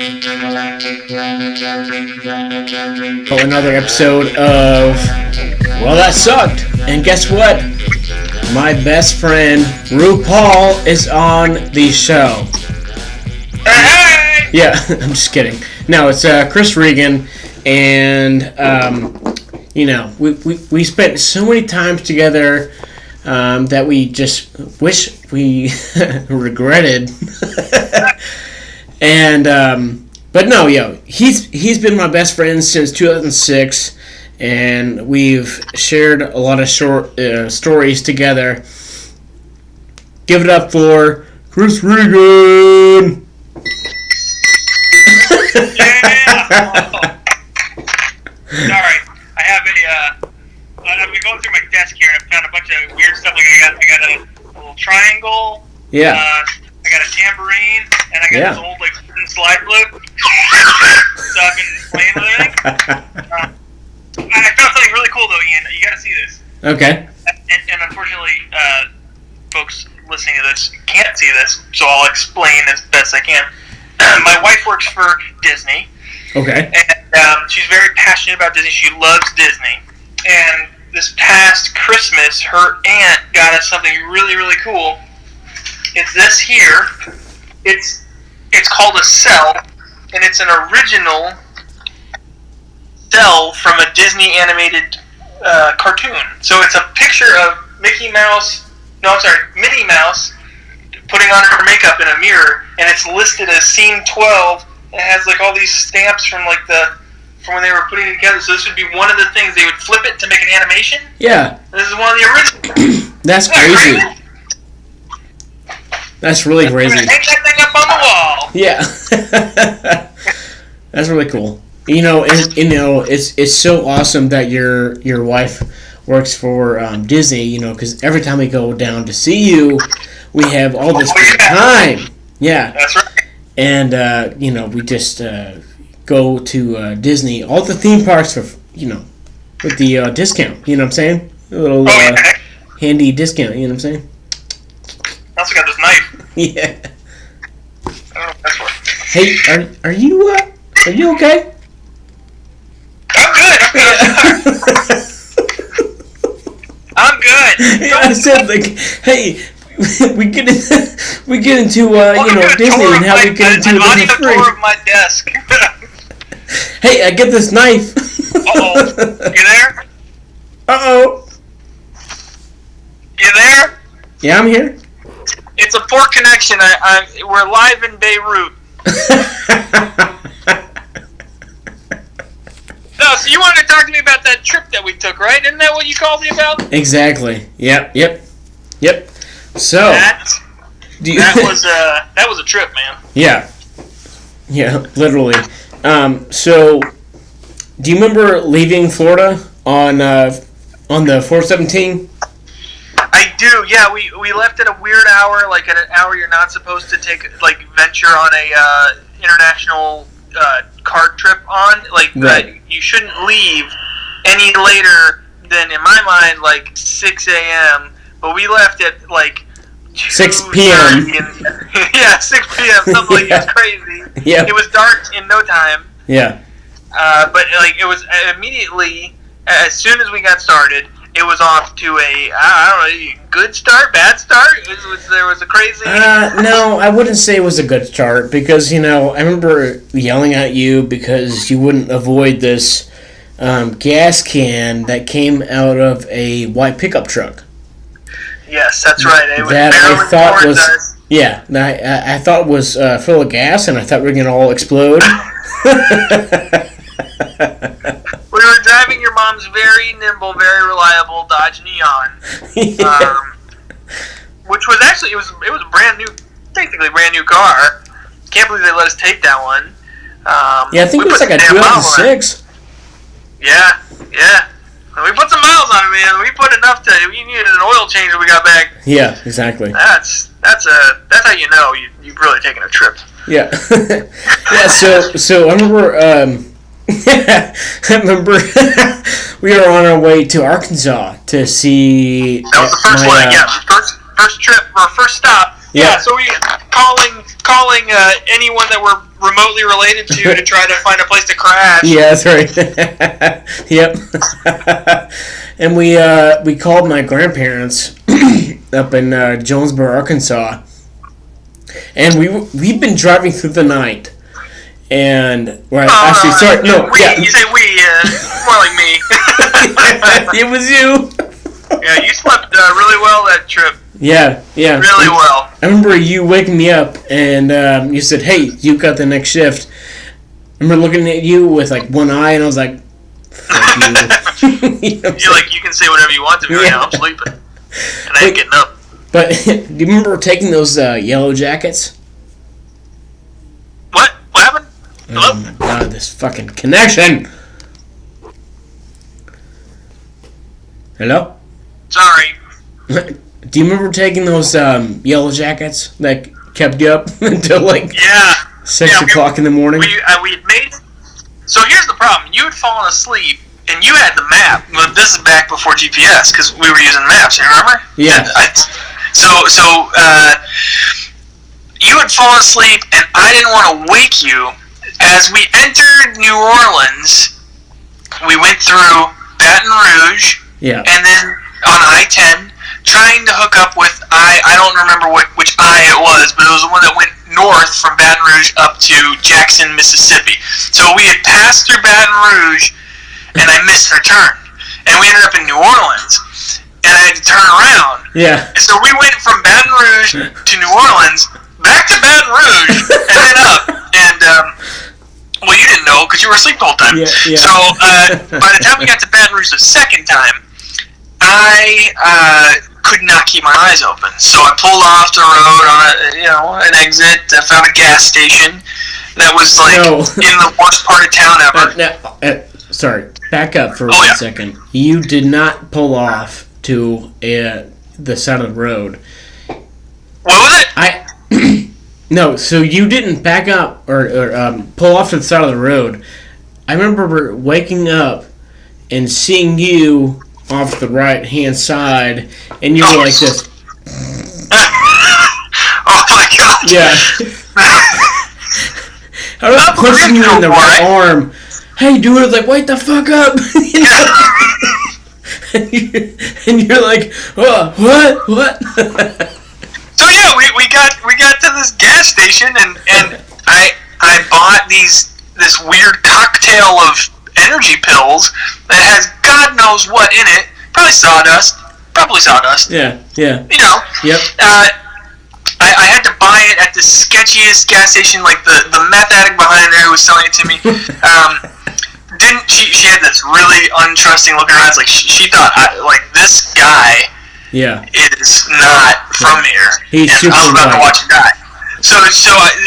Oh, another episode of Well, That Sucked. And guess what? My best friend RuPaul is on the show. Hey! Yeah, I'm just kidding. No, it's Chris Regan, and we spent so many times together that we just wish we regretted. And but no, he's been my best friend since 2006, and we've shared a lot of short stories together. Give it up for Chris Regan. Sorry, I've been going through my desk here and I've found a bunch of weird stuff. Like I got a little triangle. Yeah. I got a tambourine, and I got this old wooden slide flute. So I've been playing with it. I found something really cool though, Ian. You got to see this. Okay. And unfortunately, folks listening to this can't see this, so I'll explain as best I can. My wife works for Disney. Okay. And she's very passionate about Disney. She loves Disney. And this past Christmas, her aunt got us something really, really cool. It's this here. It's called a cell, and it's an original cell from a Disney animated cartoon. So it's a picture of Minnie Mouse putting on her makeup in a mirror, and it's listed as scene 12. It has like all these stamps from when they were putting it together. So this would be one of the things they would flip it to make an animation. Yeah. This is one of the originals. That's crazy. That's really crazy. Hang that thing up on the wall. Yeah. That's really cool. It's so awesome that your wife works for Disney. Because every time we go down to see you, we have all this time. Yeah. That's right. And we just go to Disney, all the theme parks for with the discount. You know what I'm saying? A little handy discount. You know what I'm saying? I also got this knife. Yeah. I don't know what that's for. Hey, are you okay? I'm good. I'm good. Yeah, I said hey, we get into Disney and how we get into the free. Tour of my desk. Hey, I get this knife. Uh-oh. You there? Uh-oh. You there? Yeah, I'm here. It's a poor connection. We're live in Beirut. No, so you wanted to talk to me about that trip that we took, right? Isn't that what you called me about? Exactly. Yep. So that was a trip, man. Yeah, literally. So, do you remember leaving Florida on the 417? I do. Yeah, we left at a weird hour, like at an hour you're not supposed to venture on a international card trip on. Right. You shouldn't leave any later than, in my mind, 6 a.m. But we left at 6 p.m. Yeah, 6 p.m. Something like it's crazy. Yeah. It was dark in no time. Yeah. But it was immediately, as soon as we got started, it was off to a good start, bad start. There was a crazy. No, I wouldn't say it was a good start because I remember yelling at you because you wouldn't avoid this gas can that came out of a white pickup truck. Yes, that's right. It was that I thought was us. Yeah. I thought was full of gas, and I thought we were gonna all explode. We were driving your mom's very nimble, very reliable Dodge Neon, which was actually it was a brand new, technically brand new car. Can't believe they let us take that one. Yeah, I think it was like a 2006. Yeah. We put some miles on it, man. We put enough we needed an oil change when we got back. Yeah, exactly. That's how you know you've really taken a trip. Yeah. Yeah. So I remember. I remember we were on our way to Arkansas to see. That was the first leg. Yeah, first trip or first stop. Yeah. So we calling calling anyone that we're remotely related to try to find a place to crash. Yeah, that's right. Yep. And we called my grandparents up in Jonesboro, Arkansas, and we've been driving through the night. And actually, sorry, no, you say we, more like me. It was you. Yeah, you slept really well that trip. Yeah. Really well. I remember you waking me up and you said, "Hey, you got the next shift." I remember looking at you with like one eye, and I was like, "Fuck you." You're like, you can say whatever you want to me right now. I'm sleeping, and I ain't getting up. But do you remember taking those yellow jackets? What? What happened? Hello? Oh my god, this fucking connection! Hello? Sorry. Do you remember taking those yellow jackets that kept you up until like 6 o'clock in the morning? We had made. So here's the problem: you had fallen asleep, and you had the map. Well, this is back before GPS because we were using maps. You remember? Yeah. So you had fallen asleep, and I didn't want to wake you. As we entered New Orleans, we went through Baton Rouge, and then on I-10, trying to hook up with I don't remember which I it was, but it was the one that went north from Baton Rouge up to Jackson, Mississippi. So we had passed through Baton Rouge, and I missed our turn, and we ended up in New Orleans, and I had to turn around. Yeah. And so we went from Baton Rouge to New Orleans, back to Baton Rouge, and then up, and well, you didn't know because you were asleep the whole time. Yeah. So by the time we got to Baton Rouge the second time, I could not keep my eyes open. So I pulled off the road on an exit. I found a gas station that was in the worst part of town ever. Sorry, back up for 1 second. You did not pull off to the side of the road. What was it? No, so you didn't back up or pull off to the side of the road. I remember waking up and seeing you off the right-hand side, and you were like this. Oh my god! Yeah. I was pushing you in the right arm. Hey, dude! I was like, wake the fuck up! And you're like, oh, what? So yeah, we got to this gas station, and I bought this weird cocktail of energy pills that has God knows what in it. Probably sawdust. Yeah. You know. Yep. I had to buy it at the sketchiest gas station, like the meth addict behind there who was selling it to me. She had this really untrusting look in her eyes, like she thought this guy is not from here. He's super I was about to watch him die. So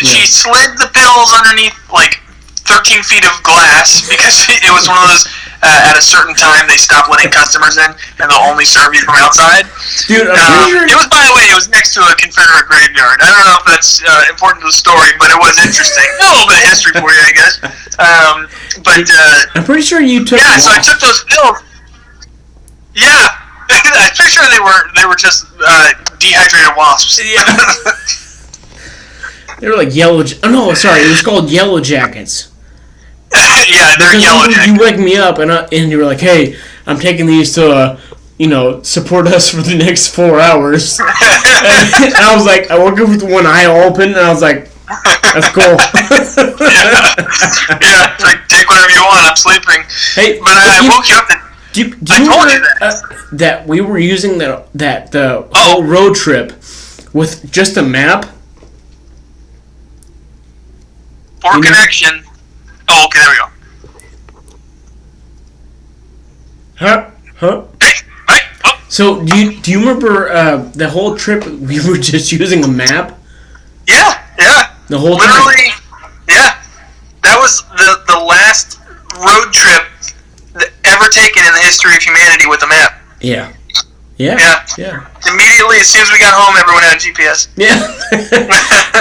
she slid the pills underneath like 13 feet of glass because it was one of those. At a certain time, they stop letting customers in, and they'll only serve you from outside. Dude, it was, by the way, it was next to a Confederate graveyard. I don't know if that's important to the story, but it was interesting. A little bit of history for you, I guess. I'm pretty sure you took. Yeah, so I took those pills. Yeah, I'm pretty sure they were just dehydrated wasps. Yeah. They were like yellow. Oh no, sorry, it was called Yellow Jackets. Yeah, they're yellow jackets. You wake me up and you were like, "Hey, I'm taking these to support us for the next 4 hours." and I was like, I woke up with one eye open, and I was like, "That's cool." yeah, like take whatever you want. I'm sleeping. Hey, but I woke you up. I told you that we were using the whole road trip with just a map. Poor connection. Oh, okay, there we go. Huh? Hey. Oh. So, do you remember the whole trip we were just using a map? Yeah. The whole Literally, time? Yeah. That was the last road trip ever taken in the history of humanity with a map. Yeah. Immediately, as soon as we got home, everyone had a GPS. Yeah.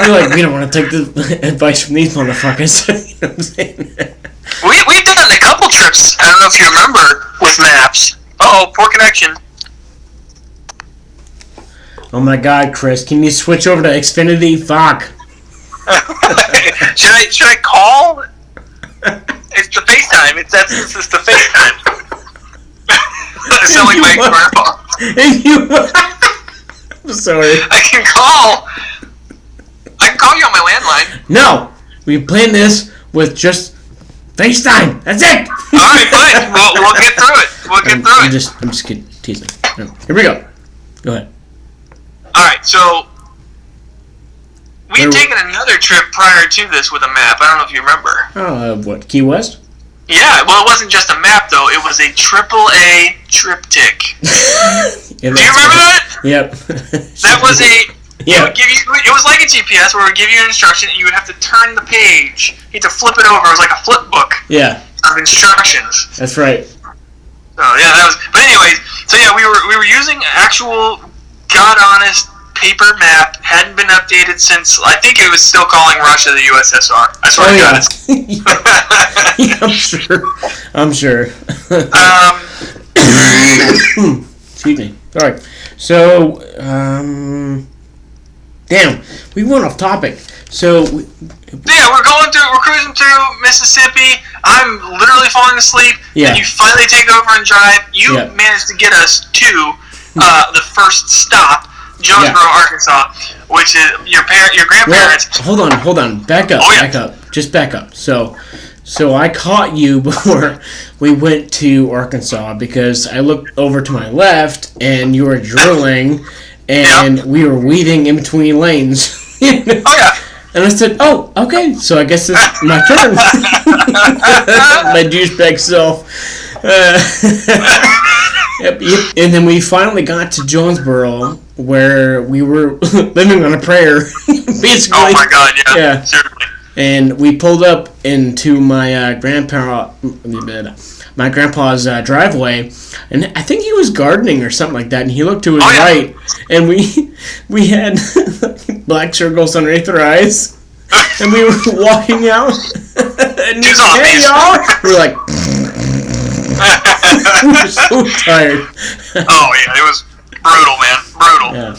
We're like, we don't want to take the advice from these motherfuckers. You know what I'm saying? We've done a couple trips. I don't know if you remember with maps. Poor connection. Oh my God, Chris, can you switch over to Xfinity? Fuck. should I call? It's the FaceTime. It's the FaceTime. I sound like my grandpa. I'm sorry. I can call you on my landline. No, we planned this with just FaceTime. That's it. All right, fine. We'll get through it. I'm just kidding, teasing. Here we go. Go ahead. All right, so we had taken another trip prior to this with a map. I don't know if you remember. What, Key West? Yeah, well, it wasn't just a map, though. It was a AAA triptych. Yeah, do you remember that? Yep. That was a... Yeah. It was like a GPS where it would give you an instruction and you would have to turn the page. You had to flip it over. It was like a flip book of instructions. That's right. So, yeah, that was... But anyways, so yeah, we were using actual, God-honest paper map. Hadn't been updated since... I think it was still calling Russia the USSR. I swear to God. Yeah, I'm sure. Excuse me. Sorry. So, damn, we went off topic. So, yeah, we're cruising through Mississippi. I'm literally falling asleep. Yeah. And you finally take over and drive. You managed to get us to the first stop, Jonesboro, Arkansas, which is your grandparents. Well, hold on. Back up. Just back up. So I caught you before we went to Arkansas because I looked over to my left and you were drilling and we were weaving in between lanes. Oh, yeah. And I said, oh, okay, so I guess it's my turn. My douchebag self. Yep. And then we finally got to Jonesboro where we were living on a prayer, basically. Oh, my God, yeah. Certainly. And we pulled up into my grandpa's driveway, and I think he was gardening or something like that. And he looked to his right, and we had black circles underneath our eyes, and we were walking out. And hey, y'all, we were like, we were so tired. Oh yeah, it was brutal, man, brutal. Yeah.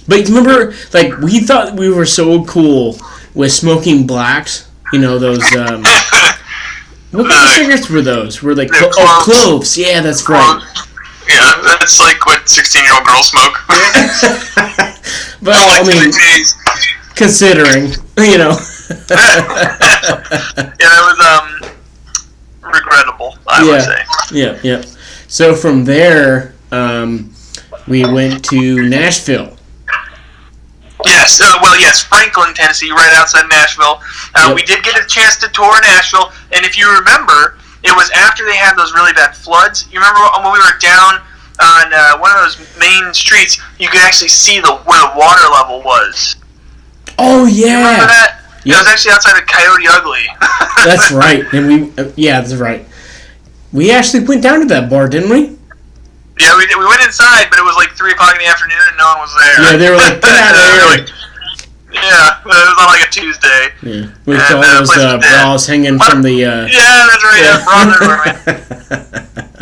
But remember, like we thought we were so cool with smoking blacks, you know, those, what kind of cigarettes were those? Were they cloves? Yeah, that's right. Yeah, that's like what 16-year-old girls smoke. But, I mean, considering, you know. Yeah, it was, regrettable, I would say. Yeah. So from there, we went to Nashville. Yes, Franklin, Tennessee, right outside Nashville. We did get a chance to tour Nashville, and if you remember, it was after they had those really bad floods. You remember when we were down on one of those main streets, you could actually see where the water level was. Oh, yeah. You remember that? Yep. It was actually outside of Coyote Ugly. That's right. And that's right. We actually went down to that bar, didn't we? Yeah, we did. We went inside, but it was like 3 o'clock in the afternoon and no one was there. Yeah, they were like, get out of here. Yeah, it was on like a Tuesday. Yeah, with all those bras hanging from the... Yeah, that's right. Yeah, bras everywhere, man.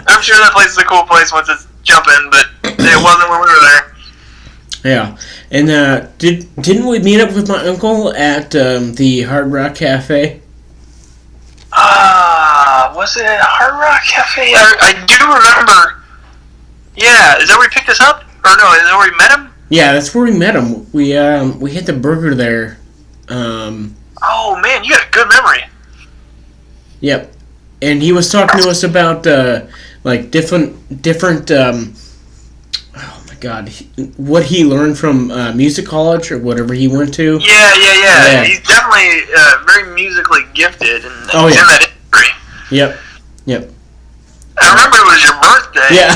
I'm sure that place is a cool place once it's jumping, but it wasn't when we were there. Yeah, and didn't we meet up with my uncle at the Hard Rock Cafe? Was it at Hard Rock Cafe? I do remember. Yeah, is that where he picked us up? Or no, is that where we met him? Yeah, that's where we met him. We hit the burger there. Oh man, you got a good memory. Yep, and he was talking to us about like different. Oh my God, what he learned from music college or whatever he went to. Yeah. He's definitely very musically gifted and in that industry. Yep. I remember it was your birthday. Yeah.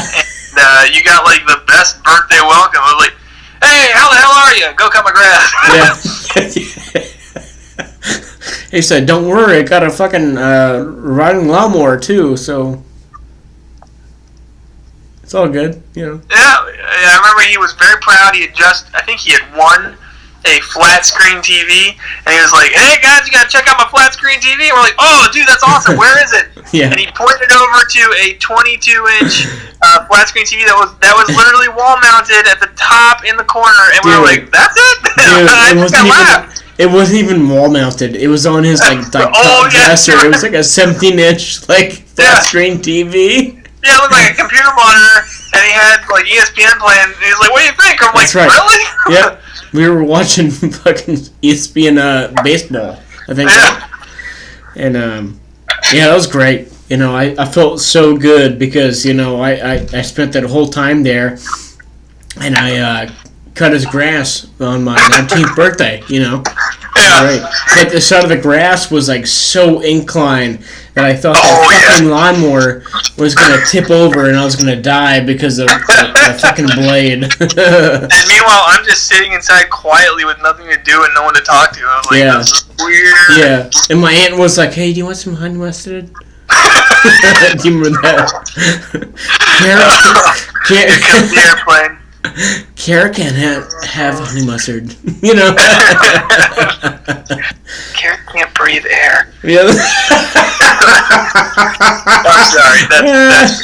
And you got like the best birthday welcome. I was like, hey, how the hell are you? Go cut my grass. Yeah. He said, don't worry, I got a fucking riding lawnmower too, so it's all good, you know. Yeah, I remember he was very proud. I think he had won a flat screen TV, and he was like, hey guys, you gotta check out my flat screen TV. And we're like, oh dude, that's awesome, where is it? Yeah. And he pointed over to a 22-inch flat screen TV that was literally wall mounted at the top in the corner, and we were like, that's it? Dude, It wasn't even wall mounted. It was on his dresser. It was like a 17-inch flat screen TV. Yeah, it looked like a computer monitor, and he had ESPN playing. And he's like, "What do you think?" I'm That's like, right. "Really?" Yep. We were watching fucking ESPN baseball, I think. Yeah. And that was great. I felt so good because I spent that whole time there, and I cut his grass on my 19th birthday. Yeah. Great. But the side of the grass was so inclined that I thought that fucking lawnmower was gonna tip over and I was gonna die because of the fucking blade. And meanwhile, I'm just sitting inside quietly with nothing to do and no one to talk to. I was like, this is weird. Yeah. And my aunt was like, "Hey, do you want some honey mustard?" Do you remember that? Here comes the airplane. Kara can't have honey mustard. Kara can't breathe air. Yeah. I'm sorry. That's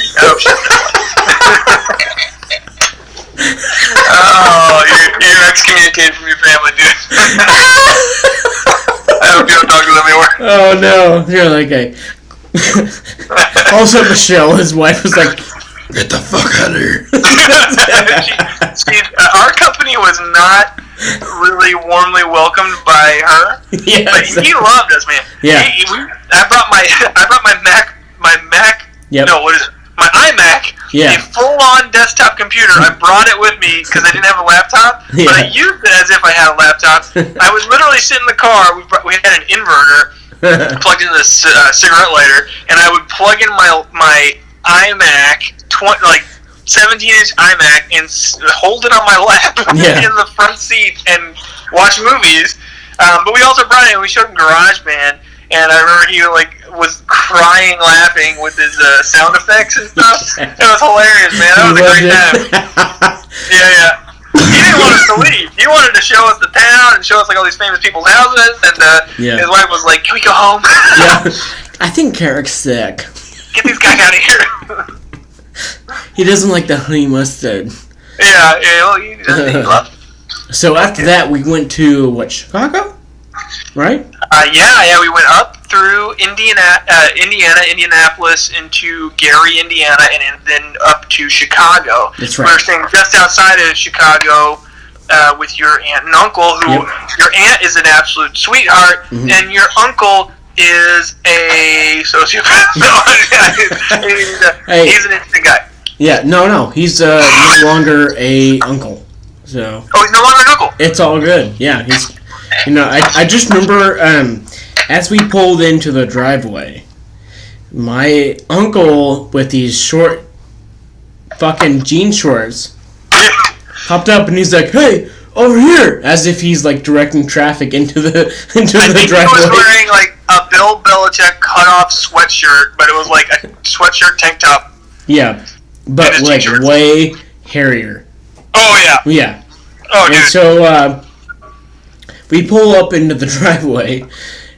oh, you're excommunicated from your family, dude. I hope you don't talk to them anymore. Oh no, you're like Also, Michelle, his wife, was like, "Get the fuck out of here." Our company was not really warmly welcomed by her. Yeah, but he loved us, man. Yeah. I brought my Mac. Yep. No, what is it? My iMac. Yeah. A full-on desktop computer. I brought it with me because I didn't have a laptop, but I used it as if I had a laptop. I would literally sit in the car. We had an inverter plugged into this cigarette lighter, and I would plug in my iMac, 17-inch iMac, and hold it on my lap in the front seat and watch movies. But we also brought it, and we showed him GarageBand, and I remember he was crying laughing with his sound effects and stuff. It was hilarious, man. That was a great time. Yeah. He didn't want us to leave. He wanted to show us the town and show us all these famous people's houses, and his wife was like, "Can we go home?" Yeah. I think Carrick's sick. Get these guys out of here. He doesn't like the honey mustard. Yeah, he loves it. So after that, we went to, Chicago? Right? Yeah, we went up through Indianapolis, into Gary, Indiana, and then up to Chicago. That's right. We were staying just outside of Chicago with your aunt and uncle, who your aunt is an absolute sweetheart, and your uncle is a sociopath. He's an interesting guy. Yeah, no, he's no longer a uncle. So. Oh, he's no longer an uncle. It's all good. Yeah, he's. I just remember as we pulled into the driveway, my uncle with these short, fucking jean shorts, popped up and he's like, "Hey, over here!" As if he's directing traffic into the driveway. He was wearing a Bill Belichick cut-off sweatshirt, but it was a sweatshirt tank top. Yeah, but way hairier. Oh yeah. Yeah. Oh, dude. And so we pull up into the driveway,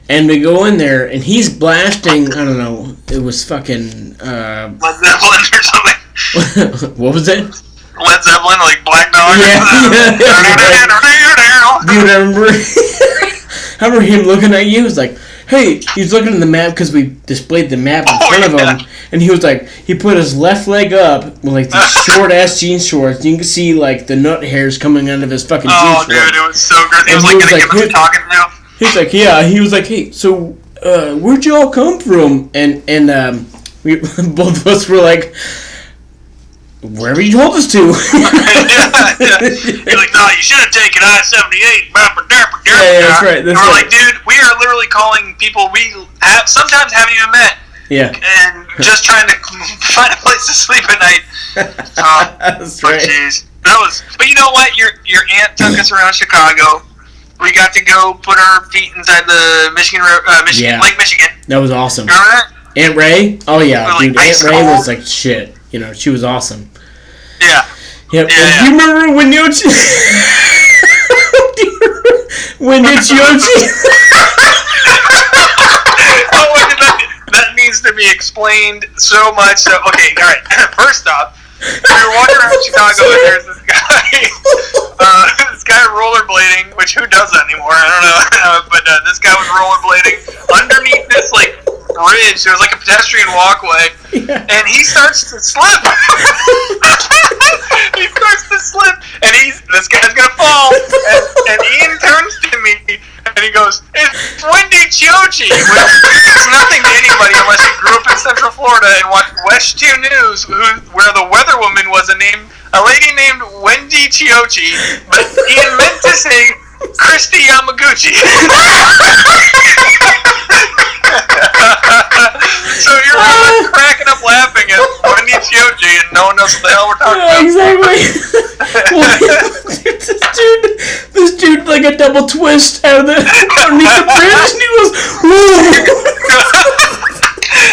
and we go in there, and he's blasting. I don't know. It was fucking. Led Zeppelin or something. What was it? Led Zeppelin, Black Dog. Yeah. Dude, I remember him looking at you. He was like, "Hey," he's looking at the map because we displayed the map in front of him, and he was like, he put his left leg up with these short ass jean shorts. You can see the nut hairs coming out of his fucking jean shorts. Oh, dude, it was so good. He was gonna give us a talking to. He's like, yeah. He was like, "Hey, so where'd y'all come from?" And we both of us were like, "Wherever you told us to." Yeah. You're like, "No, you should have taken I-78. Yeah, that's right. We're like, "Dude, we are literally calling people we sometimes haven't even met." Yeah. And just trying to find a place to sleep at night. That's right. Jeez. But you know what? Your aunt took us around Chicago. We got to go put our feet inside the Lake Michigan. That was awesome. Remember that? Aunt Ray? Oh yeah, dude. Aunt Ray was shit. She was awesome. Yeah. Yep. Do you remember when you that needs to be explained so much. So, okay, all right. First off, We were walking around Chicago, and there's this guy rollerblading, which who does that anymore? I don't know. But this guy was rollerblading underneath this like bridge. There was like a pedestrian walkway, and he starts to slip. He starts to slip, and this guy's gonna fall. And Ian turns to me, and he goes, "It's Wendy Chiochi," which is nothing to anybody unless you grew up in Central Florida and watched West 2 News, where the weather woman was a lady named Wendy Chiochi, but Ian meant to say Christy Yamaguchi. So you're really cracking up laughing at Wendy Chiochi, and no one knows what the hell we're talking about. Exactly. This dude, like a double twist out of underneath the bridge, and he goes, whoa.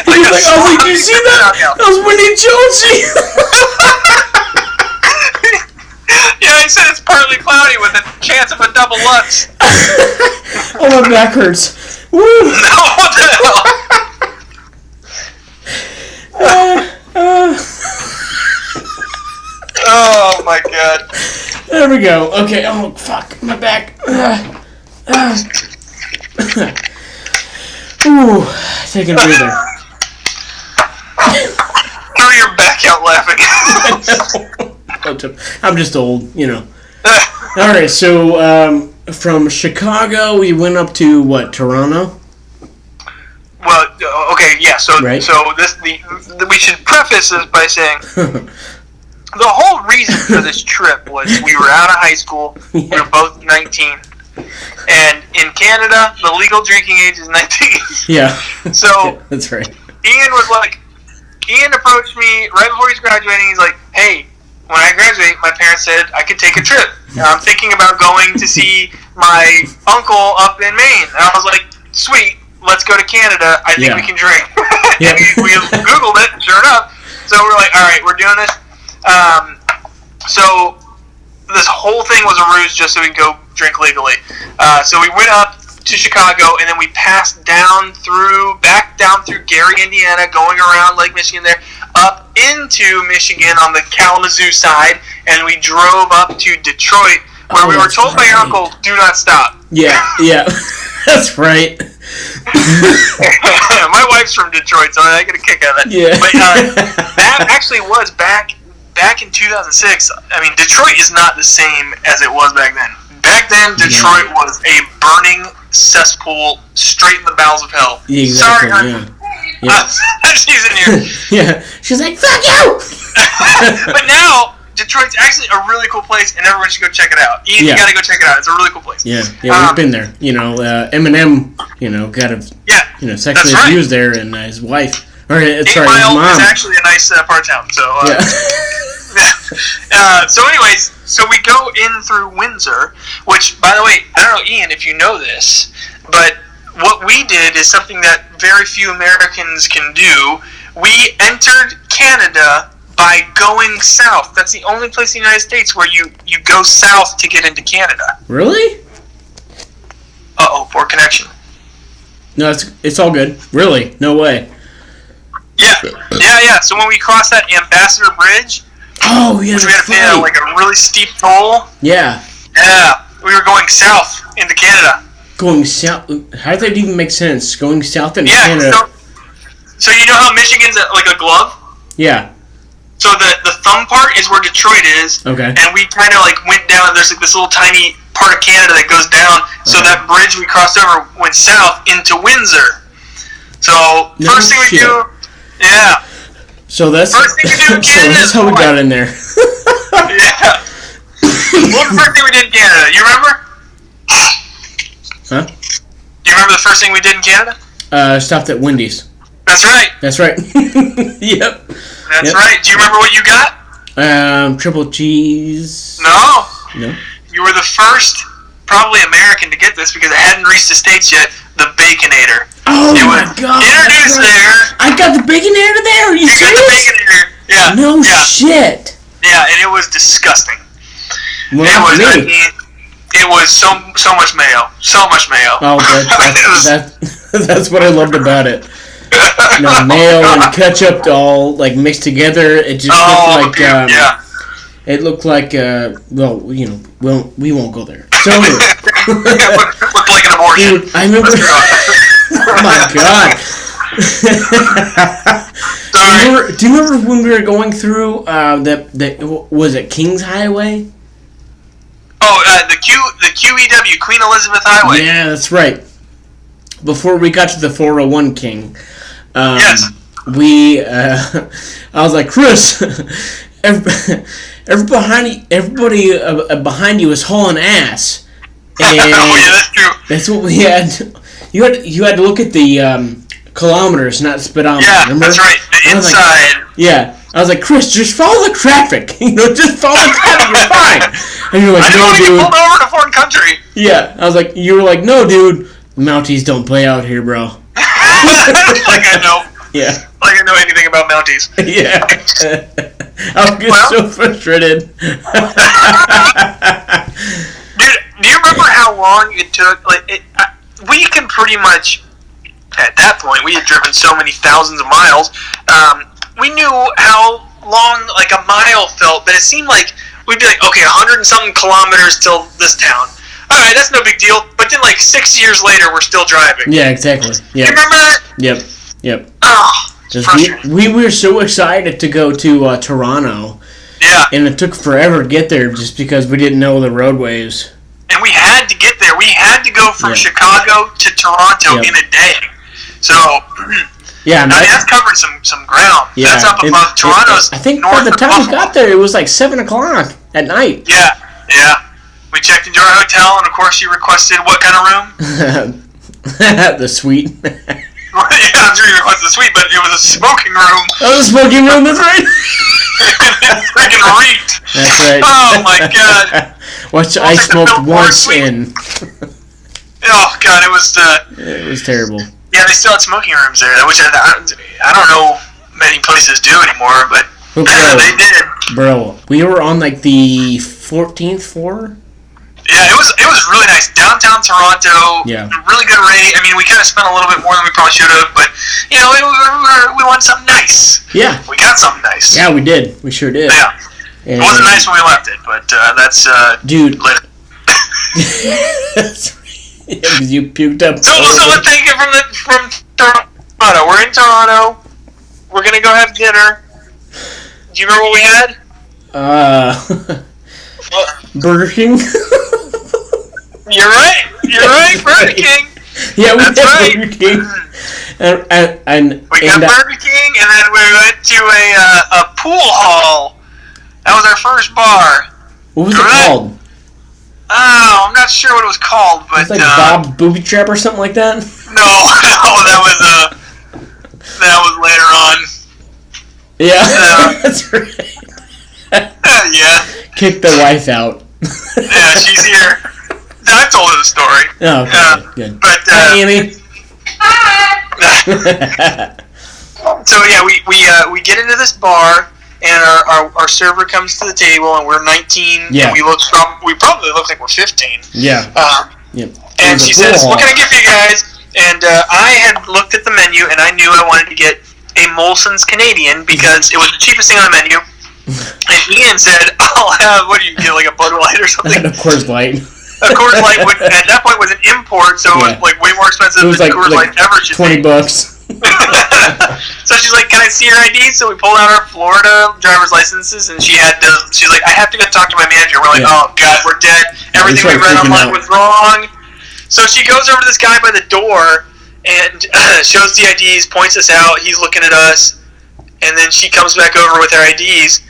He was like, I was like, do you see that? That was Wendy Chiochi. Yeah, he said it's partly cloudy with a chance of a double Lutz. Oh, my back hurts. Woo. No, what the hell? Oh my god. There we go. Okay. Oh fuck, my back. Ooh, taking a breather. Throw your back out laughing. I'm just old, you know. All right, so from Chicago, we went up to what? Toronto. Well, okay, yeah. So, right. We should preface this by saying the whole reason for this trip was we were out of high school. Yeah. We were both 19, and in Canada, the legal drinking age is 19. Yeah. So yeah, that's right. Ian approached me right before he's graduating. He's like, "Hey, when I graduate, my parents said I could take a trip. And I'm thinking about going to see my uncle up in Maine." And I was like, "Sweet. Let's go to Canada. I think we can drink." Yeah. And we Googled it, and sure enough. So we're like, all right, we're doing this. So this whole thing was a ruse just so we can go drink legally. So we went up to Chicago, and then we passed back down through Gary, Indiana, going around Lake Michigan there, up into Michigan on the Kalamazoo side, and we drove up to Detroit, where we were told by your uncle, "Do not stop." Yeah, that's right. My wife's from Detroit, so I get a kick out of that. Yeah. But that actually was back in 2006. I mean, Detroit is not the same as it was back then. Back then, Detroit was a burning cesspool straight in the bowels of hell. Exactly. Sorry, honey. Yeah. She's in here. Yeah. She's like, "Fuck you!" But now, Detroit's actually a really cool place, and everyone should go check it out. You gotta go check it out. It's a really cool place. Yeah, we've been there. You know, Eminem, got sexually abused there, and his wife. His mom. Is actually a nice part of town. So, so anyways, so we go in through Windsor, which, by the way, I don't know, Ian, if you know this, but what we did is something that very few Americans can do. We entered Canada by going south. That's the only place in the United States where you go south to get into Canada. Really? Uh-oh, poor connection. No, it's all good. Really? No way. Yeah. So when we crossed that Ambassador Bridge, which we had to pay like a really steep toll. Yeah. Yeah, we were going south into Canada. Going south? How did that even make sense? Going south into Canada? So you know how Michigan's like a glove? Yeah. So the thumb part is where Detroit is. Okay. And we kind of like went down. There's like this little tiny part of Canada that goes down. Okay. So that bridge we crossed over went south into Windsor. So first thing we do, yeah. So that's first thing we do in Canada. So that's how we got in there. Yeah. What was the first thing we did in Canada? You remember? Huh? Do you remember the first thing we did in Canada? Stopped at Wendy's. That's right. That's right. Yep. That's right. Do you remember what you got? Triple cheese. No. No. You were the first, probably American, to get this because it hadn't reached the States yet. The Baconator. Oh my God! Introduced there. I got the Baconator there. Are you serious? Got the Baconator. Yeah. No shit. Yeah, and it was disgusting. Well, it was so much mayo. So much mayo. Oh, that's what I loved about it. mayo and ketchup all like mixed together. It just looked like it looked like we won't go there. So looked like an abortion. Dude, I remember. Oh my god. Do you remember when we were going through that was it Kings Highway? Oh, the QEW, Queen Elizabeth Highway. Yeah, that's right. Before we got to the 401 King, yes. I was like, Chris, everybody behind you is hauling ass. And oh yeah, that's true. That's what we had. You had to look at the kilometers, not speedometer. Yeah, remember? That's right. The inside. I was like, Chris, just follow the traffic. Just follow the traffic. You're fine. And you're like, I didn't want to get pulled over in a foreign country. Yeah, I was like, you were like, no, dude, Mounties don't play out here, bro. Like I know. Yeah. Like I know anything about Mounties. Yeah. I was so frustrated. Dude, do you remember how long it took? We can pretty much, at that point, we had driven so many thousands of miles. We knew how long, like a mile felt, but it seemed like we'd be like, okay, 100 and something kilometers till this town. All right, that's no big deal. But then, like 6 years later, we're still driving. Yeah, exactly. Yep. You remember that? Yep. Oh, we were so excited to go to Toronto. Yeah. And it took forever to get there just because we didn't know the roadways. And we had to get there. We had to go from Chicago to Toronto in a day. So, yeah, that's covering some ground. Yeah, that's up above Toronto's. I think north by the time we Buffalo. got there, it was like 7 o'clock at night. Yeah. We checked into our hotel, and of course, you requested what kind of room? The suite. Yeah, I'm sure you requested the suite, but it was a smoking room. Oh, the smoking room, that's right. It freaking reeked. That's right. Oh my god. Which I smoked once in. Oh god, it was. It was terrible. Yeah, they still had smoking rooms there, which I don't know many places do anymore, but they did. Bro, we were on like the 14th floor. Yeah, it was really nice. Downtown Toronto. Yeah. Really good rate. I mean, we kind of spent a little bit more than we probably should have, but we wanted something nice. Yeah. We got something nice. Yeah, we did. We sure did. Yeah. It wasn't nice when we left it, but that's dude. Later. Yeah, because you puked up. So let's take it from Toronto. We're in Toronto. We're gonna go have dinner. Do you remember what we had? Burger King. You're right. Burger King. Yeah, we That's had right. Burger King. And we got Burger King, and then we went to a pool hall. That was our first bar. What was it called? Oh, I'm not sure what it was called, but it was like Bob Booby Trap or something like that. No, that was later on. Yeah, that's right. Yeah. Kick the wife out. Yeah, she's here. I told her the story. Oh, okay, good. But hi, Amy. So yeah, we get into this bar, and our server comes to the table, and we're 19. Yeah. And we probably look like we're 15. Yeah. Yep. And she says, "What can I get for you guys?" And I had looked at the menu, and I knew I wanted to get a Molson's Canadian because it was the cheapest thing on the menu. And Ian said, "I'll have, what do you get, like a Bud Light or something?" Of course, Light. A Coors Light at that point was an import, so it was like way more expensive than Coors Light ever should be. $20. So she's like, "Can I see your ID?" So we pulled out our Florida driver's licenses, and she's like, "I have to go talk to my manager." We're like, "Oh God, we're dead. Everything we read online was wrong." So she goes over to this guy by the door and shows the IDs, points us out. He's looking at us, and then she comes back over with her IDs,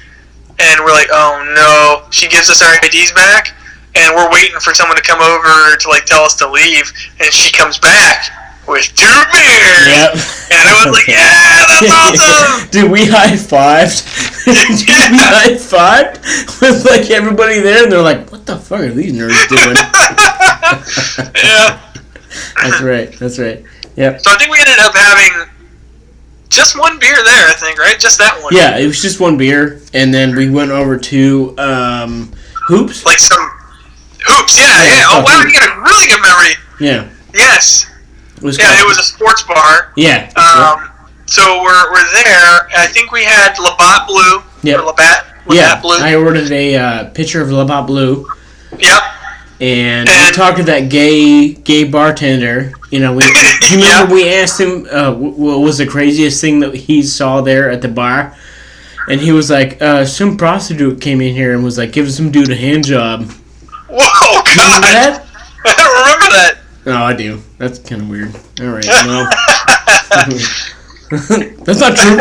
and we're like, "Oh no!" She gives us our IDs back. And we're waiting for someone to come over to like tell us to leave, and she comes back with 2 beers. Yep. And I was like, "Yeah, that's awesome!" Dude, we high-fived. We high-fived with like everybody there, and they're like, "What the fuck are these nerds doing?" Yeah. That's right. Yep. So I think we ended up having just one beer there. I think, right? Just that one. Yeah, it was just one beer, and then we went over to Hoops. Like some. Hoops, yeah. Oh, wow, you got a really good memory. Yeah. Yes. It was it was a sports bar. Yeah. So we're there. I think we had Labatt Blue. Yep. Or Labatt Blue. I ordered a pitcher of Labatt Blue. Yep. And we talked to that gay bartender. You know, remember we asked him what was the craziest thing that he saw there at the bar, and he was like, some prostitute came in here and was like giving some dude a hand job. Whoa, God! You remember that? I don't remember that. No, I do. That's kind of weird. All right, well, that's not true.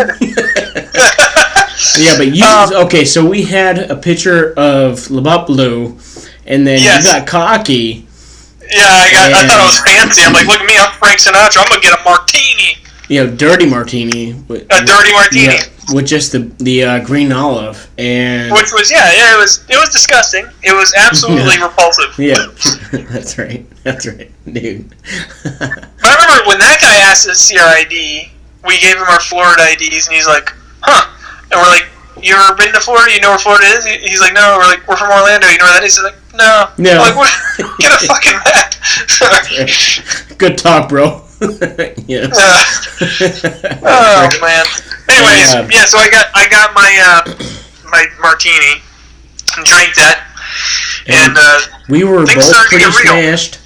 Yeah, but you okay? So we had a picture of Labatt Blue. And then you got cocky. Yeah, I thought I was fancy. I'm like, look at me, I'm Frank Sinatra. I'm gonna get a martini. You know, dirty martini. A dirty martini. Yeah, with just the green olive, and which was it was disgusting. It was absolutely repulsive. Yeah, that's right, dude. But I remember when that guy asked us to see our ID, we gave him our Florida IDs, and he's like, huh, and we're like, you ever been to Florida? You know where Florida is? He's like, no. We're like, we're from Orlando. You know where that is? He's like, no. No. We're like, what? Get a fucking map. Good talk, bro. Yeah. Oh man. Anyways, so I got my martini and drank that, and we were both pretty smashed.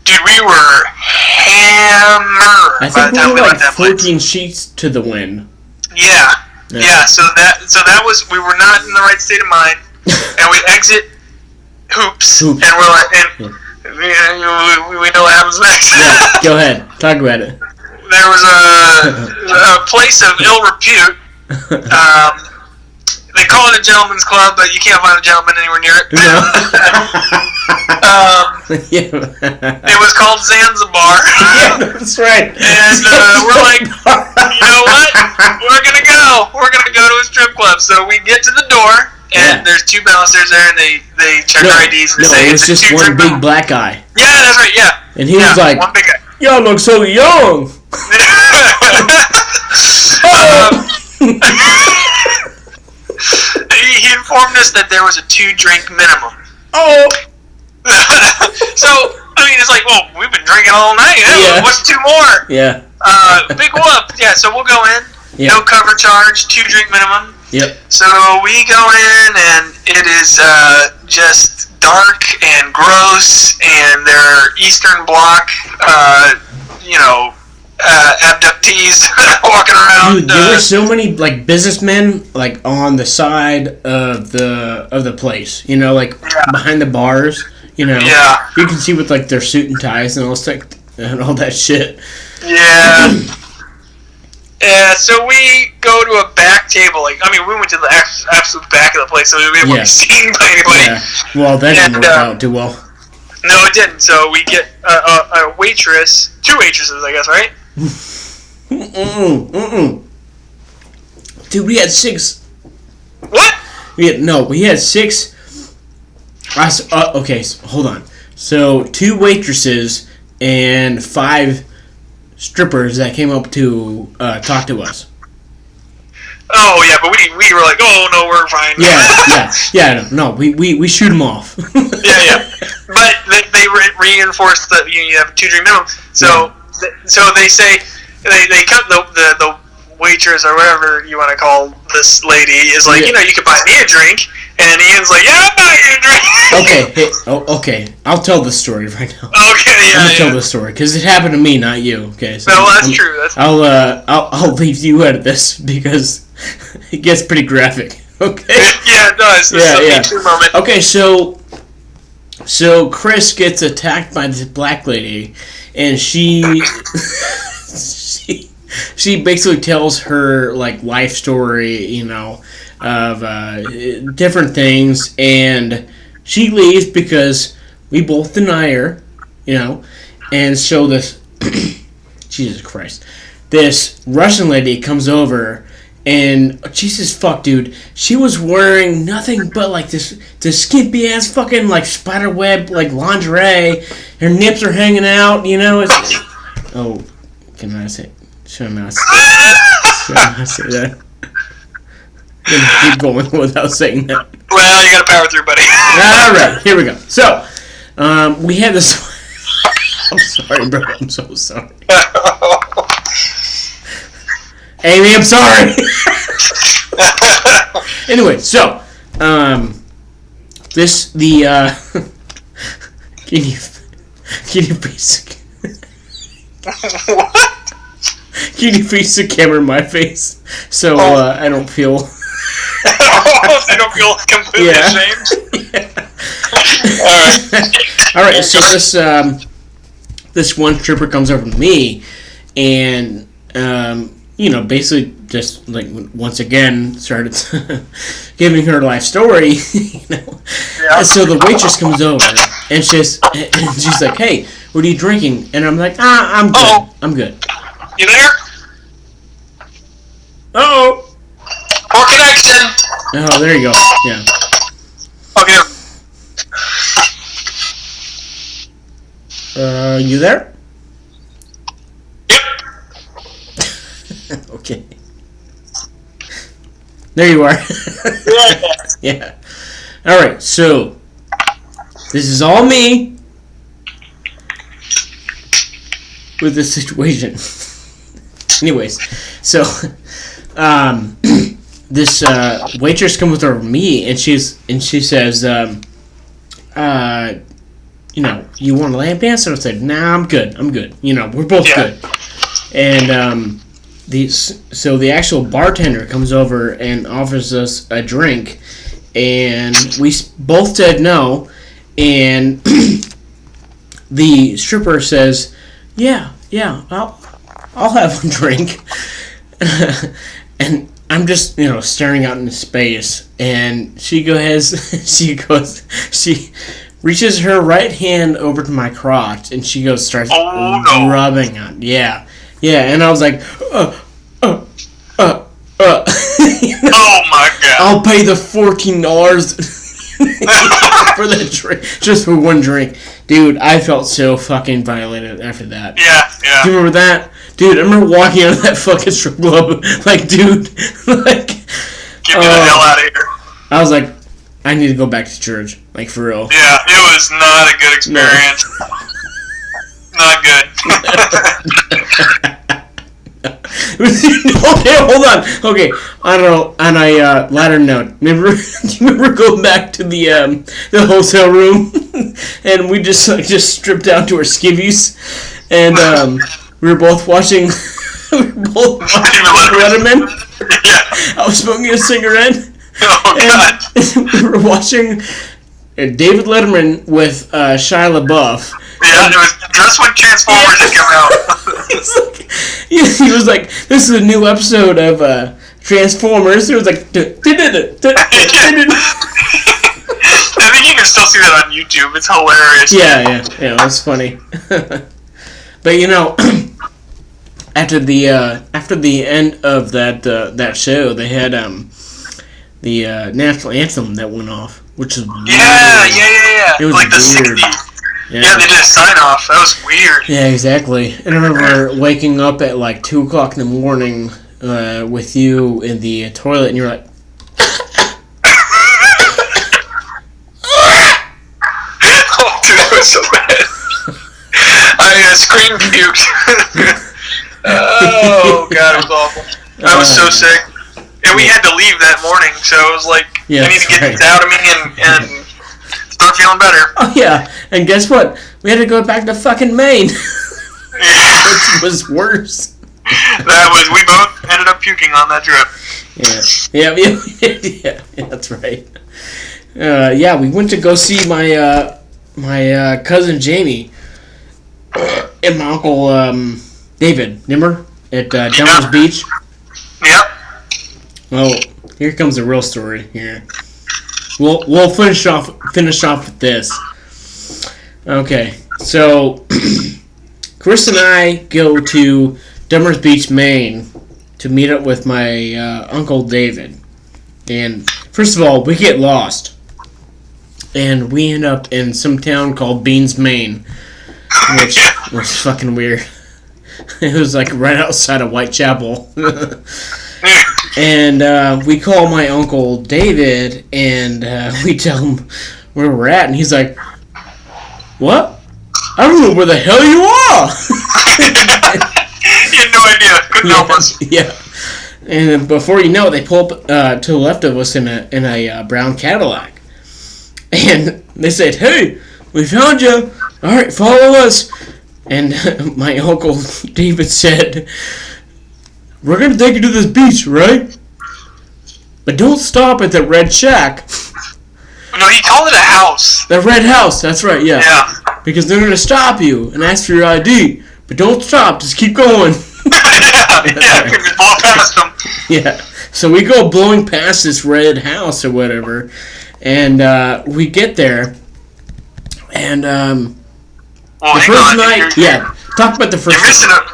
Dude, we were hammered. I think we were like 14 sheets to the wind. Yeah. Yeah, so that was, we were not in the right state of mind, and we exit Hoops. And we're like, and we know what happens next. Yeah, go ahead, talk about it. There was a place of ill repute. They call it a gentleman's club, but you can't find a gentleman anywhere near it. No. It was called Zanzibar. Yeah, that's right. And we're like, you know what? We're gonna go to a strip club. So we get to the door, and there's two bouncers there, and they check our IDs and say it was just one big black guy. Yeah, that's right. Yeah. And he was like, one big guy. Y'all look so young. He informed us that there was a 2-drink minimum. Oh. So, I mean, it's like, well, we've been drinking all night. Yeah. What's 2 more? Yeah. Big whoop. Yeah, so we'll go in. Yep. No cover charge, 2-drink minimum. Yep. So we go in, and it is just dark and gross, and they're Eastern Bloc, abductees walking around. Dude, there were so many like businessmen like on the side of the place. You know, like behind the bars. You know, you can see with like their suit and ties and all that shit. Yeah. Yeah, so we go to a back table. Like, I mean, we went to the absolute back of the place, so we weren't seen by anybody. Yeah. Well, that didn't work out too well. No, it didn't. So we get a waitress, 2 waitresses, I guess, right? Dude, we had 6. What? We had 6. Okay, so hold on. So 2 waitresses and 5 strippers that came up to talk to us. Oh yeah, but we were like, oh no, we're fine. No, we shoot them off. Yeah. But they reinforced that you have a 2-drink minimum. So they say they cut the waitress or whatever you want to call this lady is like, you can buy me a drink, and Ian's like, I'll buy you a drink. Okay. I'll tell the story right now. Okay, I'm gonna tell the story because it happened to me, not you. Okay, so that's true. I'll leave you out of this because it gets pretty graphic. Okay. Yeah, it does. This is a Me Too moment. Okay, so Chris gets attacked by this black lady, and she basically tells her like life story, of different things, and she leaves because we both deny her, and so this Jesus Christ, this Russian lady comes over. And Jesus fuck, dude, she was wearing nothing but like this skimpy ass fucking like spider web like lingerie. Her nips are hanging out, It's can I say? Should I not say that? Keep going without saying that. Well, you gotta power through, buddy. All right, here we go. So, we had this. I'm sorry, bro. I'm so sorry. Amy, I'm sorry. Anyway, so, can you please, What? can you face the camera in my face so I don't feel... So you don't feel completely ashamed? Alright, so this one stripper comes over to me and, basically just, like, once again started giving her life story, Yeah. And so the waitress comes over and she's like, hey, what are you drinking? And I'm like, I'm good. Uh-oh. I'm good. You there? Uh-oh. Poor connection. Oh, there you go. Yeah. Okay. You there? Yep. Okay. There you are. Yeah. Yeah. Alright, so this is all me with this situation. Anyways, so this waitress comes over to me and she says, you want a lamp dance? And I said, nah, I'm good. We're both good. And so the actual bartender comes over and offers us a drink, and we both said no, and the stripper says, yeah, I'll have a drink. And I'm just, staring out into space, and she reaches her right hand over to my crotch, and she starts rubbing on. Yeah, and I was like, Oh my god. I'll pay the $14 for the drink, just for one drink. Dude, I felt so fucking violated after that. Yeah. Do you remember that? Dude, I remember walking out of that fucking strip club, like, dude, like... Get me the hell out of here. I was like, I need to go back to church, like, for real. Yeah, it was not a good experience. Not good. Okay, hold on. Okay, on a lighter note, do you remember going back to the hotel room, and we just stripped down to our skivvies, and we were both watching Letterman. Yeah. I was smoking a cigarette. Oh god. And we were watching David Letterman with Shia LaBeouf. Yeah, it was just when Transformers had come out. He was like, this is a new episode of Transformers. It was like... I think you can still see that on YouTube. It's hilarious. Yeah, that's funny. But after the end of that show, they had the national anthem that went off, which is weird. Yeah. It was like the weird. 60s. Yeah, they did a sign off. That was weird. Yeah, exactly. And I remember waking up at like 2 o'clock in the morning with you in the toilet, and you're like, Oh, dude, that was so bad. I scream puked. Oh, God, it was awful. I was so sick. And we had to leave that morning, so it was like, I need to get this out of me and start feeling better. oh yeah, and guess what? We had to go back to fucking Maine. Which was worse. We both ended up puking on that trip. Yeah, that's right. We went to go see my cousin Jamie and my uncle David, remember? At Downers Beach. Yep. Well, here comes the real story here. We'll finish off with this. Okay, so Chris and I go to Downers Beach, Maine, to meet up with my uncle David. And first of all, we get lost, and we end up in some town called Beans, Maine, which was fucking weird. It was like right outside of Whitechapel. And we call my uncle David, and we tell him where we're at, and he's like, "What? I don't know where the hell you are." He had no idea. Couldn't help us. Yeah. And then before you know it, they pull up to the left of us in a brown Cadillac. And they said, "Hey, we found you. All right, follow us." And my uncle David said, "We're going to take you to this beach, right? But don't stop at the red shack." No, he called it a house. The red house, that's right, yeah. Yeah. Because they're going to stop you and ask for your ID. But don't stop, just keep going. yeah, we blow past them. Yeah. So we go blowing past this red house or whatever. And we get there. And the first night, talk about the first night.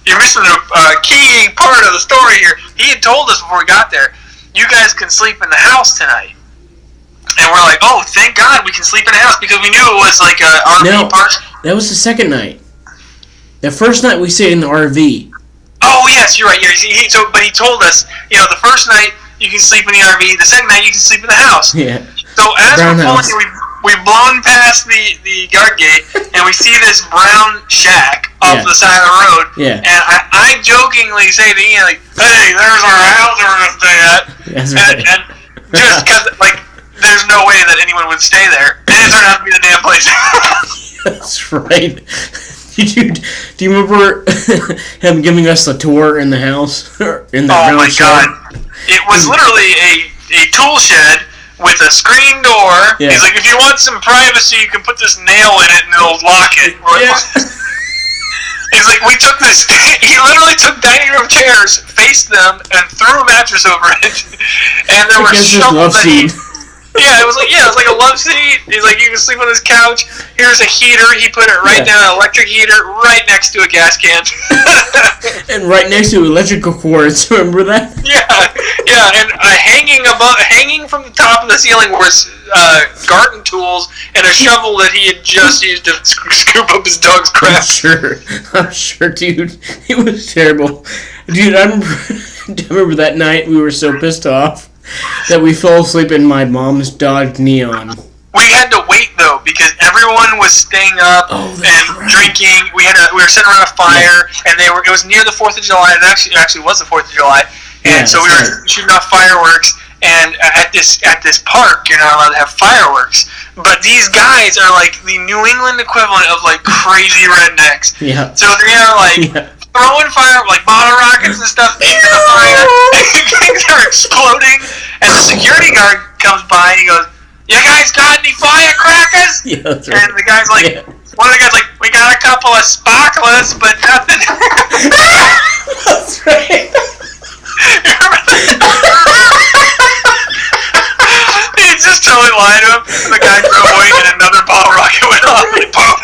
You're missing a key part of the story here. He had told us before we got there, you guys can sleep in the house tonight. And we're like, oh, thank God we can sleep in the house, because we knew it was like a RV park. That was the second night. The first night we stayed in the RV. Oh, yes, you're right. But he told us, the first night you can sleep in the RV, the second night you can sleep in the house. Yeah. So as we're pulling, we've blown past the guard gate, and we see this brown shack off the side of the road. Yeah. And I jokingly say to Ian, like, "Hey, there's our house we're going to stay at." That's right. And just because, like, there's no way that anyone would stay there. And it turned out to be the damn place. That's right. Dude, do you remember him giving us the tour in the house? In the oh, my God. It was literally a tool shed with a screen door. Yeah. He's like, if you want some privacy, you can put this nail in it and it'll lock it. Yeah. He's like, we took this, he literally took dining room chairs, faced them, and threw a mattress over it. And there were shovels that he... Yeah, it was like a love seat. He's like, you can sleep on this couch. Here's a heater. He put it right down, an electric heater, right next to a gas can. And right next to electrical cords. Remember that? Yeah. And hanging from the top of the ceiling was garden tools and a shovel that he had just used to scoop up his dog's crap. I'm sure, dude. It was terrible. Dude, I remember that night we were so pissed off that we fell asleep in my mom's Dodge Neon. We had to wait though because everyone was staying up and drinking. We were sitting around a fire, and it was near the 4th of July. It actually was the 4th of July, and so we were shooting off fireworks. And at this park, you're not allowed to have fireworks. But these guys are like the New England equivalent of like crazy rednecks. Yeah. So they're like. Throwing fire, like bottle rockets and stuff into the fire, and things are exploding, and the security guard comes by and he goes, "You guys got any firecrackers?" Yeah, that's right. And the guy's like, one of the guys like, "We got a couple of sparklers, but nothing." That's right. He just totally lied to him, and the guy drove away, and another bottle rocket went off, and boom.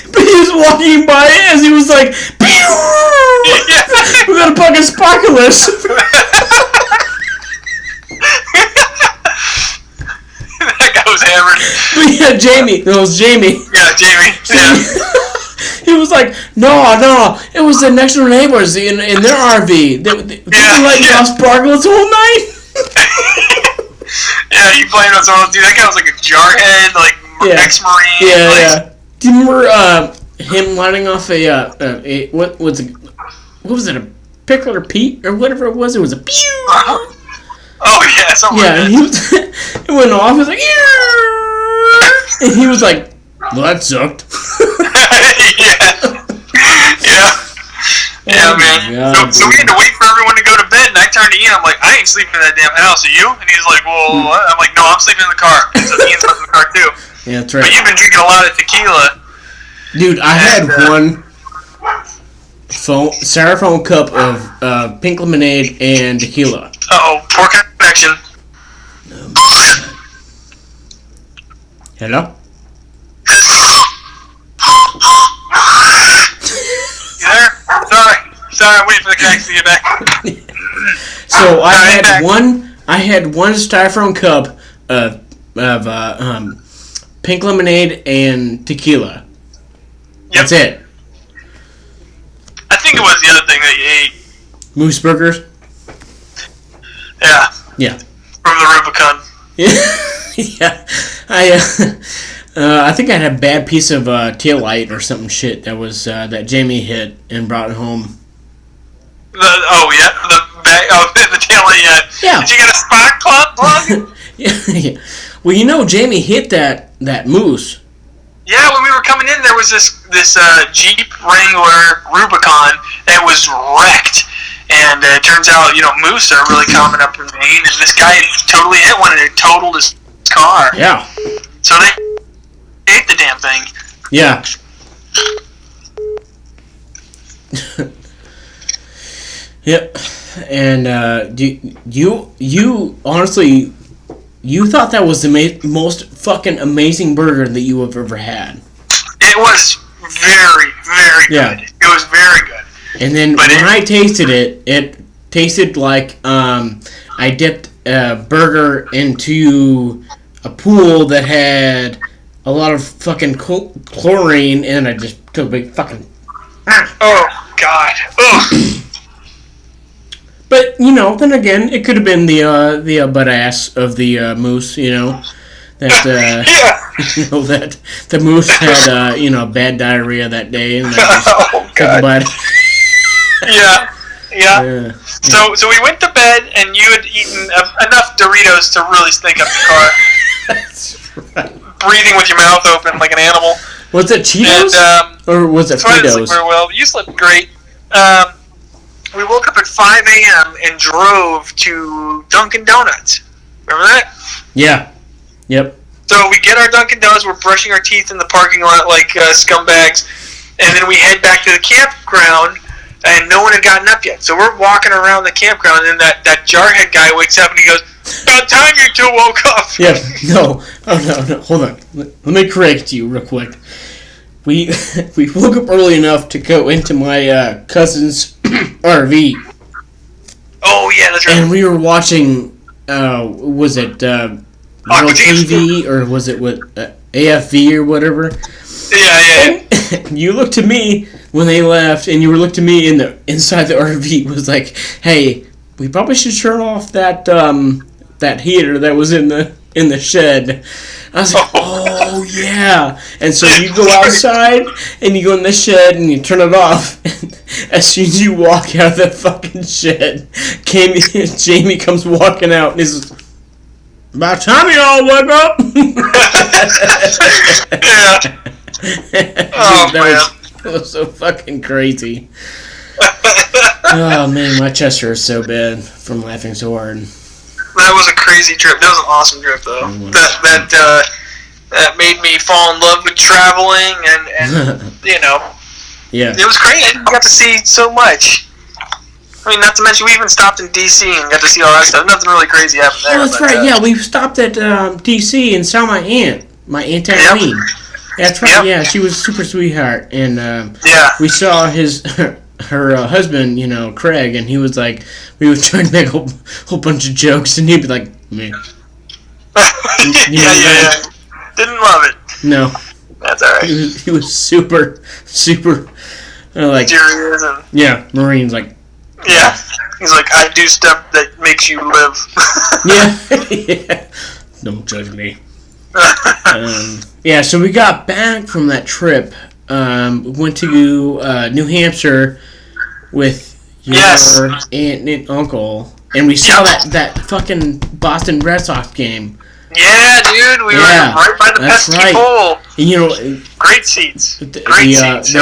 But he was walking by as he was like, "Pew! We got a bucket of sparklers." That guy was hammered. Yeah, Jamie. That was Jamie. Yeah, Jamie. Yeah. He was like, no, it was the next door neighbors in their RV. They let you off sparklers all night. Yeah, he blamed us all. Dude, that guy was like a jarhead, like ex-Marine. Yeah. Do you remember him lighting off what was it, a Pickler Pete or whatever it was? It was a pew. Oh yeah, something like that. It went off. It was like, and he was like, "Well, that sucked." Yeah, man. God, so we had to wait for everyone to go to bed, and I turned to Ian. I'm like, "I ain't sleeping in that damn house. Are you?" And he's like, "Well," I'm like, "No, I'm sleeping in the car." So Ian slept in the car too. Yeah, that's right. But you've been drinking a lot of tequila. Dude, I had one styrofoam cup of pink lemonade and tequila. Uh-oh, poor connection. Hello? You there? Sorry, I'm waiting for the connection to get back. So I had one styrofoam cup of pink lemonade and tequila. Yep. That's it. I think it was the other thing that you ate. Moose burgers? Yeah. Yeah. From the Rubicon. Yeah. I think I had a bad piece of tail light or something shit that was that Jamie hit and brought home. The yet. Yeah. Did you get a spot club plug? Yeah. Well, Jamie hit that moose. Yeah, when we were coming in, there was this Jeep Wrangler Rubicon that was wrecked. And it turns out, moose are really common up in Maine, and this guy totally hit one and it totaled his car. Yeah. So they ate the damn thing. Yeah. Yep. And you honestly, you thought that was the most fucking amazing burger that you have ever had. It was very, very good. It was very good. And then when I tasted it, it tasted like I dipped a burger into a pool that had a lot of fucking chlorine, and I just took a big fucking... Oh, God. Ugh. But, then again, it could have been the butt ass of the moose, that... that the moose had, bad diarrhea that day, and oh, God. Yeah. So we went to bed, and you had eaten enough Doritos to really stink up the car. That's right. Breathing with your mouth open like an animal. Was it Cheetos? And, or was it Fritos? I didn't sleep very well. You slept great. We woke up at 5 a.m. and drove to Dunkin' Donuts. Remember that? Yeah. Yep. So we get our Dunkin' Donuts, we're brushing our teeth in the parking lot like scumbags, and then we head back to the campground, and no one had gotten up yet. So we're walking around the campground, and then that jarhead guy wakes up and he goes, "About time you two woke up." Yeah, no. Oh, no. Hold on. Let me correct you real quick. We woke up early enough to go into my cousin's RV. Oh, yeah, that's right. And we were watching, was it Real TV, or was it AFV or whatever? Yeah. And you looked to me when they left, and you were looking to me inside the RV was like, "Hey, we probably should turn off that heater that was in the shed." I was like, "Oh yeah!" And so you go outside and you go in the shed and you turn it off. And as soon as you walk out of the fucking shed, Jamie comes walking out and he's like, "About time y'all wake up." Yeah. Oh, that was so fucking crazy. Oh man, my chest hurts so bad from laughing so hard. That was a crazy trip. That was an awesome trip, though. That made me fall in love with traveling, and Yeah. It was great. I got to see so much. I mean, not to mention we even stopped in D.C. and got to see all that stuff. Nothing really crazy happened there. Oh, that's right. Yeah, we stopped at D.C. and saw my Aunt Eileen. Yep. That's right. Yep. Yeah, she was a super sweetheart, and we saw her husband, Craig, and he was like, we were trying to make a whole bunch of jokes, and he'd be like, "Me." Yeah. Didn't love it. No. That's alright. He was super, like... Serious and... Yeah, Marine's like... Yeah. He's like, "I do stuff that makes you live." Yeah. Don't judge me. Yeah, so we got back from that trip. Went to New Hampshire with your aunt and uncle, and we saw that fucking Boston Red Sox game. Yeah, dude, we were right by the pesky pole. And, great seats. Great seats.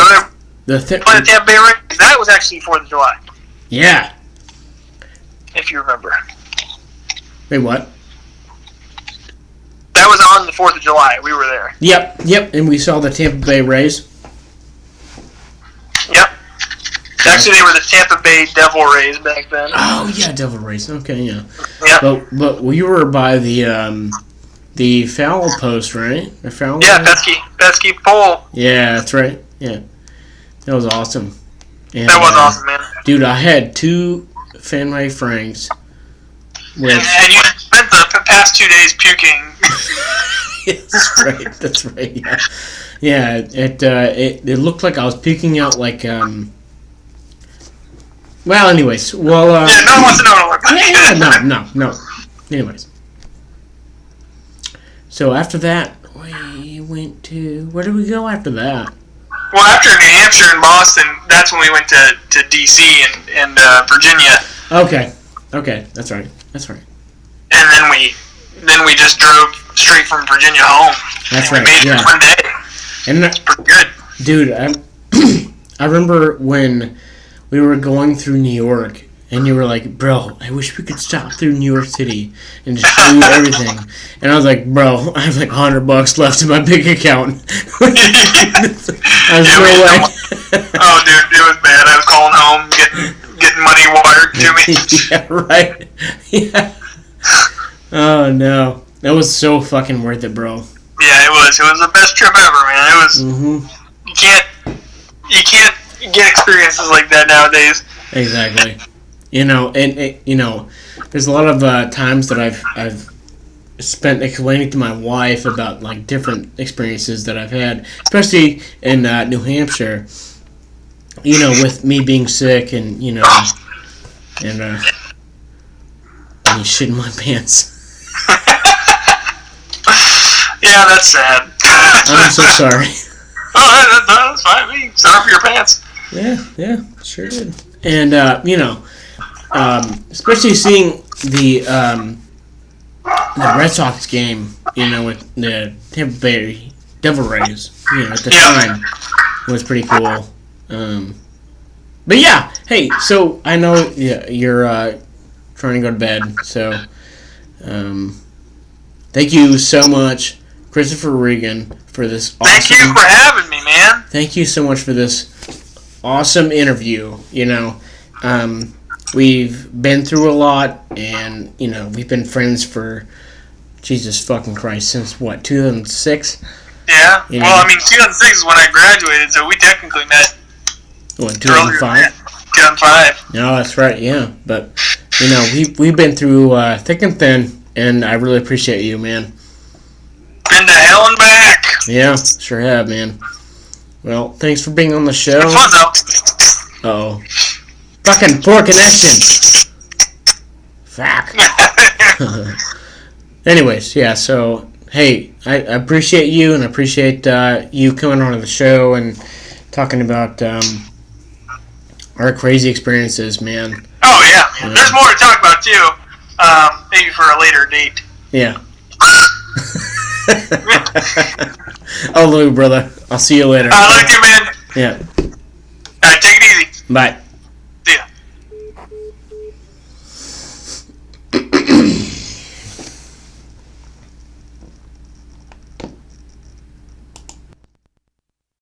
The Tampa Bay Rays. That was actually 4th of July. Yeah. If you remember. Wait, what? That was on the 4th of July. We were there. Yep. And we saw the Tampa Bay Rays. Yep. Actually, they were the Tampa Bay Devil Rays back then. Oh, yeah, Devil Rays. Okay, yeah. Yep. But we were by the foul post, right? The foul pesky pole. Yeah, that's right. Yeah. That was awesome. And, that was awesome, man. Dude, I had 2 Fenway Franks. And you spent the past 2 days puking. That's right. Yeah. It looked like I was puking out like Well, anyways, no one wants to know what it looked like. No. Anyways, so after that, we went to... Where did we go after that? Well, after New Hampshire and Boston, that's when we went to D.C. and Virginia. Okay. Okay, that's right. That's right. And then we just drove straight from Virginia home. That's and right. We made it one day. And It's pretty good. dude, I remember when we were going through New York, and you were like, "Bro, I wish we could stop through New York City and just do everything." And I was like, "Bro, I have like $100 left in my bank account." I was no way. Oh, dude, it was bad. I was calling home, getting money wired to me. Yeah, right. Yeah. Oh no, that was so fucking worth it, bro. Yeah, it was. It was the best trip ever, man. It was. Mm-hmm. You can't get experiences like that nowadays. Exactly. There's a lot of times that I've spent explaining to my wife about like different experiences that I've had, especially in New Hampshire. With me being sick and me shitting my pants. Yeah, that's sad. I'm so sorry. Oh, that's fine. Sorry for your pants. Yeah, sure did. And especially seeing the Red Sox game, with the Tampa Bay Devil Rays, at the time, was pretty cool. But yeah, hey, so I know you're trying to go to bed, so thank you so much, Christopher Regan, for this awesome... Thank you for having me, man. Thank you so much for this awesome interview. We've been through a lot, and, we've been friends for, Jesus fucking Christ, since what, 2006? Yeah. Well, 2006 is when I graduated, so we technically met. What, 2005? 2005. No, that's right, yeah. But, we've been through thick and thin, and I really appreciate you, man. Been to hell and back. Yeah, sure have, man. Well, thanks for being on the show. It's fun, though. Uh-oh. Fucking poor connection. Fuck. Anyways, yeah, so, hey, I appreciate you, and I appreciate you coming on the show and talking about our crazy experiences, man. Oh, yeah. There's more to talk about, too. Maybe for a later date. Yeah. Oh, Lou, brother. I'll see you later. I like you, man. Yeah. All right, take it easy. Bye. See ya.